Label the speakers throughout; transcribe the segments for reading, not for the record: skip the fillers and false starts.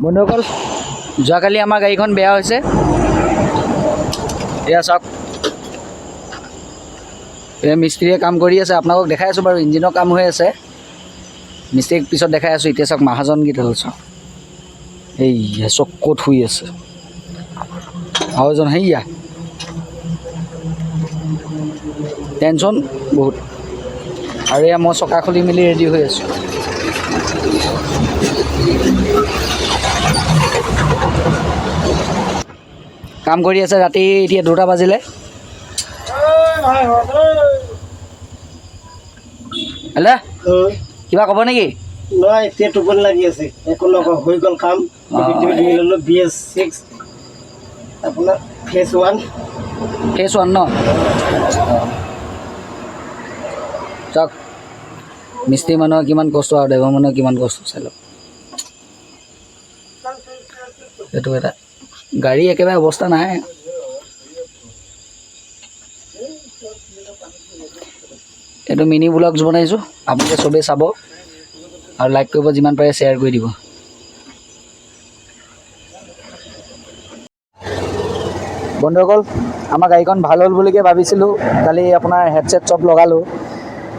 Speaker 1: বন্ধুসকল যোৱাকালি আমাৰ গাড়ীখন বেয়া হৈছে এয়া চাওক এই মিস্ত্ৰীয়ে কাম কৰি আছে আপোনালোকক দেখাই আছোঁ বাৰু ইঞ্জিনৰ কাম হৈ আছে মিস্ত্ৰীক পিছত দেখাই আছোঁ এতিয়া চাওক মহাজনকেইটা চাওক এইয়া চকত শুই আছে আৰু এজন সেয়া টেনশ্যন বহুত আৰু এয়া মই চকা খুলি মেলি ৰেডি হৈ আছোঁ কাম কৰি আছে ৰাতি এতিয়া 2টা বাজিলে হেল্ল' কিবা ক'ব নেকি
Speaker 2: নহয় এতিয়া টোপনি লাগি আছে একো নকওঁ হৈ গ'ল কাম ল'লোঁ BS6 আপোনাৰ ফেজ 1
Speaker 1: ন চাওক মিস্ত্ৰী মানুহৰ কিমান কষ্ট আৰু ড্ৰাইভাৰ মানুহৰ কিমান কষ্ট চাই লওক এইটো এটা গাড়ী একেবাৰে অৱস্থা নাই এইটো মিনি ব্লগছ বনাইছোঁ আপোনালোকে চবেই চাব আৰু লাইক কৰিব যিমান পাৰে শ্বেয়াৰ কৰি দিব বন্ধুসকল আমাৰ গাড়ীখন ভাল হ'ল বুলিকৈ ভাবিছিলোঁ কালি আপোনাৰ হেডছেট চব লগালোঁ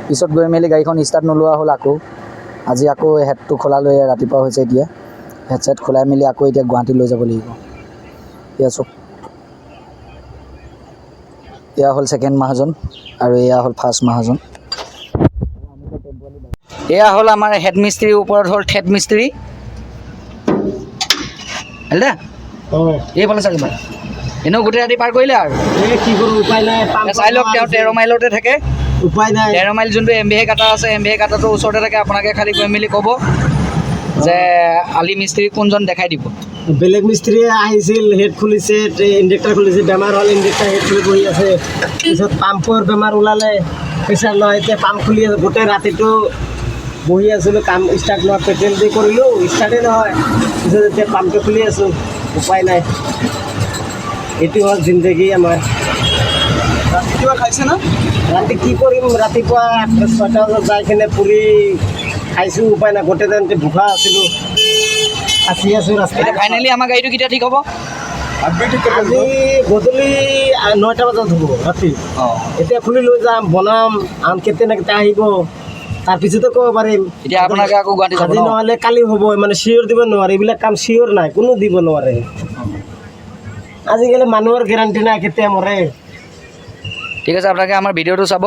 Speaker 1: পিছত গৈ মেলি গাড়ীখন ষ্টাৰ্ট নোলোৱা হ'ল আজি আকৌ হেডটো খোলালৈ ৰাতিপুৱা হৈছে এতিয়া হেডছেট খোলাই মেলি আকৌ এতিয়া গুৱাহাটী লৈ যাব লাগিব এয়া চব এয়া হ'ল ছেকেণ্ড মহাজন আৰু এয়া হ'ল ফাৰ্ষ্ট মহাজন এয়া হ'ল আমাৰ হেড মিস্ত্ৰীৰ ওপৰত হ'ল থেড মিস্ত্ৰী হেল্ল' এইফালে চাগে বাৰু এনেও গোটেই ৰাতি পাৰ কৰিলে আৰু
Speaker 2: কি কৰোঁ উপায় নাই
Speaker 1: চাই লওক তেওঁ 13 মাইলতে থাকে
Speaker 2: উপায় নাই
Speaker 1: 13 মাইল যোনটো MVA কাটা আছে MVA কাটাটোৰ ওচৰতে থাকে আপোনালোকে খালি গৈ মেলি ক'ব যে আলি মিস্ত্ৰী কোনজন দেখাই দিব
Speaker 2: বেলেগ মিস্ত্ৰীয়ে আহিছিল হেড খুলিছে ইণ্ডেক্টাৰ খুলিছে বেমাৰ হ'ল ইণ্ডেক্টাৰ হেড খুলি বহি আছে পিছত পাম্পৰ বেমাৰ ওলালে প্ৰেছাৰ লয় এতিয়া পাম্প খুলি আছে গোটেই ৰাতিটো বহি আছিলোঁ কাম ষ্টাৰ্ট লোৱা পেট্ৰল দি কৰিলোঁ ষ্টাৰ্টেই নহয় পিছত এতিয়া পাম্পটো খুলি আছোঁ উপায় নাই এইটো হ'ল জিন্দগী আমাৰ ৰাতি কিবা খাইছে না ৰাতি কি কৰিম ৰাতিপুৱা 6টা বজাত যাই কিনে পুৰি খাইছোঁ উপায় নাই গোটেই দিনতে ভোকা আছিলোঁ আছোঁ ৰাস্তাত
Speaker 1: ফাইনেলি আমাৰ গাড়ীটো কেতিয়া ঠিক হ'ব
Speaker 2: আজি গধূলি 9টা বজাত হ'ব ৰাতি এতিয়া খুলি লৈ যাম বনাম আম কেতিয়া না কেতিয়া আহিব তাৰপিছতে ক'ব পাৰিম
Speaker 1: এতিয়া আপোনালোকে আকৌ গুৱাহাটী যাব
Speaker 2: আজি নহ'লে কালি হ'ব মানে চিয়'ৰ দিব নোৱাৰে এইবিলাক কাম চিয়'ৰ নাই কোনো দিব নোৱাৰে আজিকালি মানুহৰ গেৰাণ্টি নাই কেতিয়া মৰে
Speaker 1: ঠিক আছে আপোনালোকে আমাৰ ভিডিঅ'টো চাব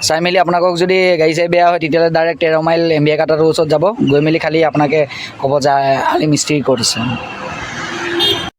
Speaker 1: চাই মেলি আপোনালোকক যদি গাড়ী চাই বেয়া হয় তেতিয়াহ'লে ডাইৰেক্ট 13 মাইল MVA কাটাটোৰ ওচৰত যাব গৈ মেলি খালি আপোনালোকে ক'ব যে আলি মিস্ত্ৰী ক'ত আছে